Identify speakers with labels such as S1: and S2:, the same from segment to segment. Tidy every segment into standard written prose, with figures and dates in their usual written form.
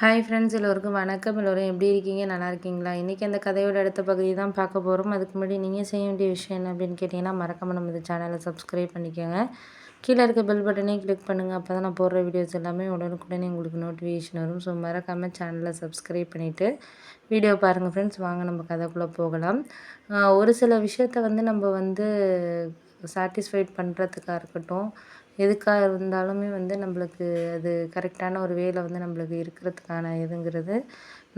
S1: Hi friends, எல்லோருக்கும் வணக்கம். எல்லோரும் எப்படி இருக்கீங்க? நல்லா இருக்கீங்களா? இன்றைக்கி அந்த கதையோட அடுத்த பகுதி தான் பார்க்க போகிறோம். அதுக்கு முன்னாடி நீங்கள் செய்ய வேண்டிய விஷயம் என்ன அப்படின்னு கேட்டிங்கன்னா, மறக்காமல் நம்ம இந்த சேனலை சப்ஸ்கிரைப் பண்ணிக்கோங்க. கீழே இருக்க பெல் பட்டனையும் கிளிக் பண்ணுங்கள். அப்போ தான் நான் போடுற வீடியோஸ் எல்லாமே உடனுக்குடனே உங்களுக்கு நோட்டிஃபிகேஷன் வரும். ஸோ மறக்காமல் சேனலை சப்ஸ்கிரைப் பண்ணிவிட்டு வீடியோ பாருங்கள் ஃப்ரெண்ட்ஸ். வாங்க நம்ம கதைக்குள்ளே போகலாம். ஒரு சில விஷயத்த நம்ம சாட்டிஸ்ஃபைட் பண்ணுறதுக்காக இருக்கட்டும், எதுக்காக இருந்தாலுமே நம்மளுக்கு அது கரெக்டான ஒரு வேல நம்மளுக்கு இருக்கிறதுக்கான இதுங்கிறது,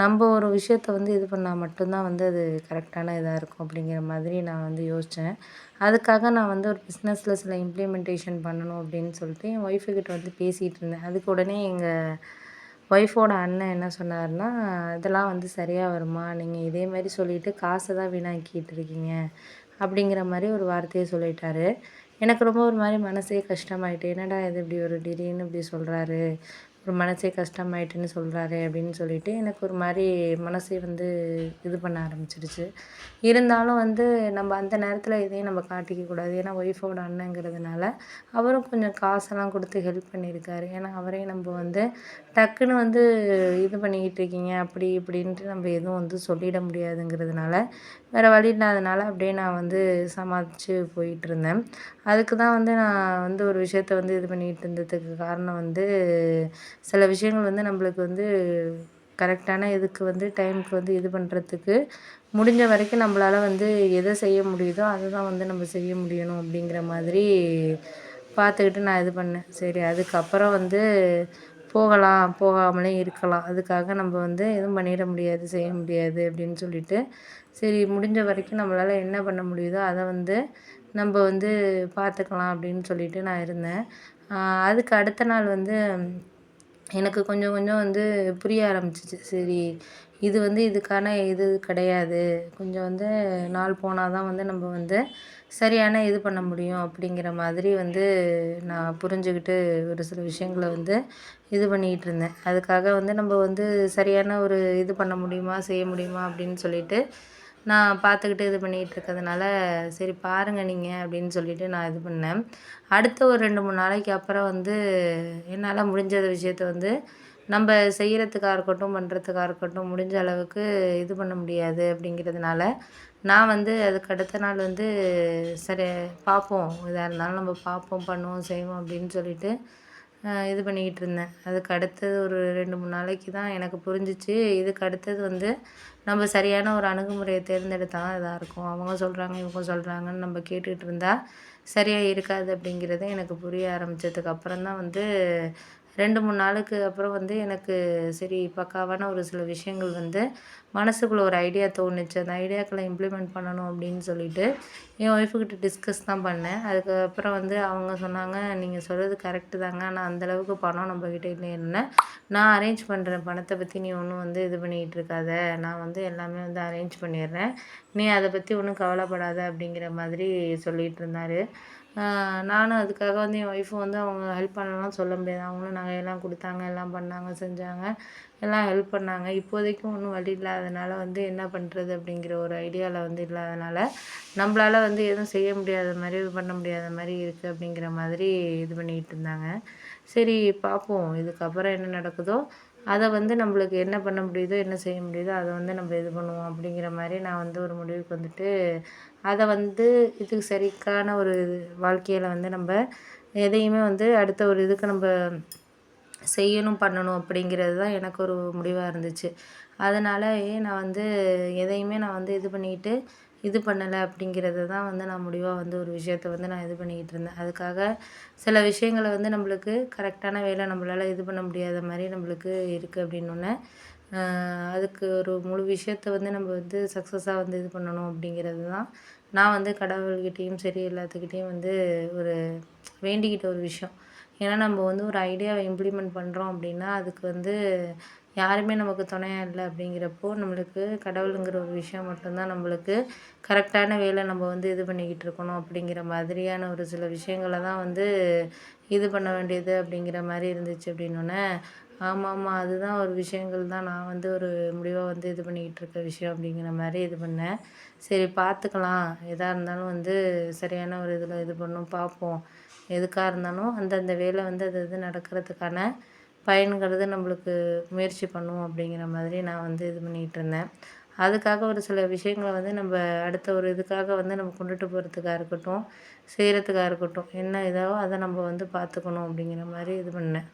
S1: நம்ம ஒரு விஷயத்த இது பண்ணால் மட்டும்தான் அது கரெக்டான இதாக இருக்கும் அப்படிங்கிற மாதிரி நான் யோசித்தேன். அதுக்காக நான் ஒரு பிஸ்னஸில் சில இம்ப்ளிமெண்டேஷன் பண்ணணும் அப்படின்னு சொல்லிட்டு என் ஒய்ஃபுக்கிட்ட பேசிகிட்டு இருந்தேன். அதுக்கு உடனே எங்கள் ஒய்ஃபோட அண்ணன் என்ன சொன்னார்னா, "இதெல்லாம் சரியாக வருமா? நீங்கள் இதே மாதிரி சொல்லிவிட்டு காசை தான் வீணாக்கிட்டு இருக்கீங்க." அப்படிங்கிற மாதிரி ஒரு வார்த்தையை சொல்லிட்டாரு. எனக்கு ரொம்ப ஒரு மாதிரி மனசே கஷ்டமாயிட்டு, என்னடா இது இப்படி ஒரு திடீர்னு இப்படி சொல்கிறாரு, ஒரு மனசே கஷ்டமாயிட்டுன்னு சொல்கிறாரு அப்படின்னு சொல்லிட்டு எனக்கு ஒரு மாதிரி மனசே இது பண்ண ஆரம்பிச்சிடுச்சு. இருந்தாலும் நம்ம அந்த நேரத்தில் இதையும் நம்ம காட்டிக்க கூடாது. ஏன்னா ஒய்ஃபோட அண்ணங்கிறதுனால அவரும் கொஞ்சம் காசெல்லாம் கொடுத்து ஹெல்ப் பண்ணியிருக்காரு. ஏன்னா அவரே நம்ம டக்குன்னு இது பண்ணிக்கிட்டு இருக்கீங்க அப்படி இப்படின்ட்டு நம்ம எதுவும் சொல்லிட முடியாதுங்கிறதுனால, வேறு வழி இல்லாதனால அப்படியே நான் சமாளித்து போயிட்டுருந்தேன். அதுக்கு தான் நான் ஒரு விஷயத்த இது பண்ணிகிட்டு இருந்ததுக்கு காரணம் சில விஷயங்கள் நம்மளுக்கு கரெக்டான இதுக்கு டைமுக்கு இது பண்ணுறதுக்கு முடிஞ்ச வரைக்கும் நம்மளால எதை செய்ய முடியுதோ அதை தான் நம்ம செய்ய முடியணும் அப்படிங்கிற மாதிரி பார்த்துக்கிட்டு நான் இது பண்ணேன். சரி, அதுக்கப்புறம் போகலாம், போகாமலே இருக்கலாம். அதுக்காக நம்ம எதுவும் பண்ணிட முடியாது, செய்ய முடியாது அப்படின்னு சொல்லிட்டு, சரி முடிஞ்ச வரைக்கும் நம்மளால் என்ன பண்ண முடியுதோ அதை நம்ம பார்த்துக்கலாம் அப்படின்னு சொல்லிட்டு நான் இருந்தேன். அதுக்கு அடுத்த நாள் எனக்கு கொஞ்சம் கொஞ்சம் புரிய ஆரம்பிச்சிச்சு. சரி, இது இதுக்கான இது கிடையாது. கொஞ்சம் நாள் போனால் தான் நம்ம சரியான இது பண்ண முடியும் அப்படிங்கிற மாதிரி நான் புரிஞ்சுக்கிட்டு ஒரு சில விஷயங்கள இது பண்ணிக்கிட்டு இருந்தேன். அதுக்காக நம்ம சரியான ஒரு இது பண்ண முடியுமா, செய்ய முடியுமா அப்படின்னு சொல்லிட்டு நான் பார்த்துக்கிட்டு இது பண்ணிக்கிட்டு இருக்கிறதுனால, சரி பாருங்கள் நீங்கள் அப்படின்னு சொல்லிட்டு நான் இது பண்ணேன். அடுத்த ஒரு 2, 3 நாளைக்கு அப்புறம் என்னால் முடிஞ்ச விஷயத்த நம்ம செய்கிறதுக்காக இருக்கட்டும், பண்ணுறதுக்காக இருக்கட்டும், முடிஞ்ச அளவுக்கு இது பண்ண முடியாது அப்படிங்கிறதுனால, நான் அதுக்கு அடுத்த நாள் சரி பார்ப்போம், எதா இருந்தாலும் நம்ம பார்ப்போம், பண்ணுவோம், செய்வோம் அப்படின்னு சொல்லிட்டு இது பண்ணிக்கிட்டு இருந்தேன். அதுக்கு அடுத்தது ஒரு 2, 3 நாளைக்கு தான் எனக்கு புரிஞ்சிச்சு. இதுக்கு அடுத்தது நம்ம சரியான ஒரு அணுகுமுறையை தேர்ந்தெடுத்தா தான் இதாக இருக்கும். அவங்க சொல்கிறாங்க, இவங்க சொல்கிறாங்கன்னு நம்ம கேட்டுக்கிட்டு இருந்தால் சரியாக இருக்காது அப்படிங்கிறது எனக்கு புரிய ஆரம்பித்ததுக்கு அப்புறம் தான் 2, 3 நாளுக்கு அப்புறம் எனக்கு சரி பக்காவான ஒரு சில விஷயங்கள் மனசுக்குள்ளே ஒரு ஐடியா தோணுச்சு. அந்த ஐடியாக்களை இம்ப்ளிமெண்ட் பண்ணணும் அப்படின்னு சொல்லிட்டு என் ஒய்ஃபுக்கிட்ட டிஸ்கஸ் தான் பண்ணேன். அதுக்கப்புறம் அவங்க சொன்னாங்க, "நீங்கள் சொல்கிறது கரெக்டு தாங்க. ஆனால் அந்தளவுக்கு பணம் நம்மக்கிட்ட இல்லைன்னேன். நான் அரேஞ்ச் பண்ணுறேன். பணத்தை பற்றி நீ ஒன்றும் இது பண்ணிக்கிட்டு இருக்காத. நான் எல்லாமே அரேஞ்ச் பண்ணிடுறேன். நீ அதை பற்றி ஒன்றும் கவலைப்படாத." அப்படிங்கிற மாதிரி சொல்லிகிட்டு இருந்தார். நானும் அதுக்காக என் ஒய்ஃபும் அவங்க ஹெல்ப் பண்ணலலாம் சொல்ல முடியாது. அவங்களும் நகையெல்லாம் கொடுத்தாங்க, எல்லாம் பண்ணாங்க, செஞ்சாங்க, எல்லாம் ஹெல்ப் பண்ணாங்க. இப்போதைக்கும் ஒன்றும் வழி இல்லாதனால என்ன பண்ணுறது அப்படிங்கிற ஒரு ஐடியாவில் இல்லாதனால, நம்மளால எதுவும் செய்ய முடியாத மாதிரி, இது பண்ண முடியாத மாதிரி இருக்குது அப்படிங்கிற மாதிரி இது பண்ணிக்கிட்டு இருந்தாங்க. சரி பார்ப்போம், இதுக்கப்புறம் என்ன நடக்குதோ அதை நம்மளுக்கு என்ன பண்ண முடியுதோ, என்ன செய்ய முடியுதோ அதை நம்ம இது பண்ணுவோம் அப்படிங்கிற மாதிரி நான் ஒரு முடிவுக்கு வந்துட்டு, அதை இதுக்கு சரிக்கான ஒரு வாழ்க்கையில் நம்ம எதையுமே அடுத்த ஒரு இதுக்கு நம்ம செய்யணும், பண்ணணும் அப்படிங்கிறது தான் எனக்கு ஒரு முடிவாக இருந்துச்சு. அதனாலயே நான் எதையுமே நான் இது பண்ணிக்கிட்டு, இது பண்ணலை அப்படிங்கிறது தான் நான் முடிவாக ஒரு விஷயத்த நான் இது பண்ணிக்கிட்டு இருந்தேன். அதுக்காக சில விஷயங்கள நம்மளுக்கு கரெக்டான வேலை நம்மளால் இது பண்ண முடியாத மாதிரி நம்மளுக்கு இருக்குது அப்படின்னோன்னே, அதுக்கு ஒரு முழு விஷயத்த நம்ம சக்ஸஸாக இது பண்ணணும் அப்படிங்கிறது தான் நான் கடவுள்கிட்டேயும் சரி எல்லாத்துக்கிட்டேயும் ஒரு வேண்டிக்கிட்ட ஒரு விஷயம். ஏன்னா நம்ம ஒரு ஐடியாவை இம்ப்ளிமெண்ட் பண்ணுறோம் அப்படின்னா, அதுக்கு யாருமே நமக்கு துணையா இல்லை அப்படிங்கிறப்போ, நம்மளுக்கு கடவுளுங்கிற ஒரு விஷயம் மட்டும்தான் நம்மளுக்கு கரெக்டான வேலை நம்ம இது பண்ணிக்கிட்டு இருக்கணும் அப்படிங்கிற மாதிரியான ஒரு சில விஷயங்கள தான் இது பண்ண வேண்டியது அப்படிங்கிற மாதிரி இருந்துச்சு அப்படின்னோன்னே, ஆமாமா அதுதான் ஒரு விஷயங்கள் தான் நான் ஒரு முடிவாக இது பண்ணிக்கிட்டு இருக்க விஷயம் அப்படிங்கிற மாதிரி இது பண்ணேன். சரி பார்த்துக்கலாம், எதா இருந்தாலும் சரியான ஒரு இதில் இது பண்ணணும், பார்ப்போம். எதுக்கா இருந்தாலும் அந்தந்த வேலை அது அது நடக்கிறதுக்கான பயன்கிறது நம்மளுக்கு முயற்சி பண்ணுவோம் அப்படிங்கிற மாதிரி நான் வந்து இது பண்ணிகிட்டு இருந்தேன். அதுக்காக ஒரு சில விஷயங்கள வந்து நம்ம அடுத்த ஒரு இதுக்காக வந்து நம்ம கொண்டுட்டு போகிறதுக்கா இருக்கட்டும், செய்கிறதுக்கா இருக்கட்டும், என்ன இதாவோ அத நம்ம வந்து பார்த்துக்கணும் அப்படிங்கிற மாரி இது பண்ணேன்.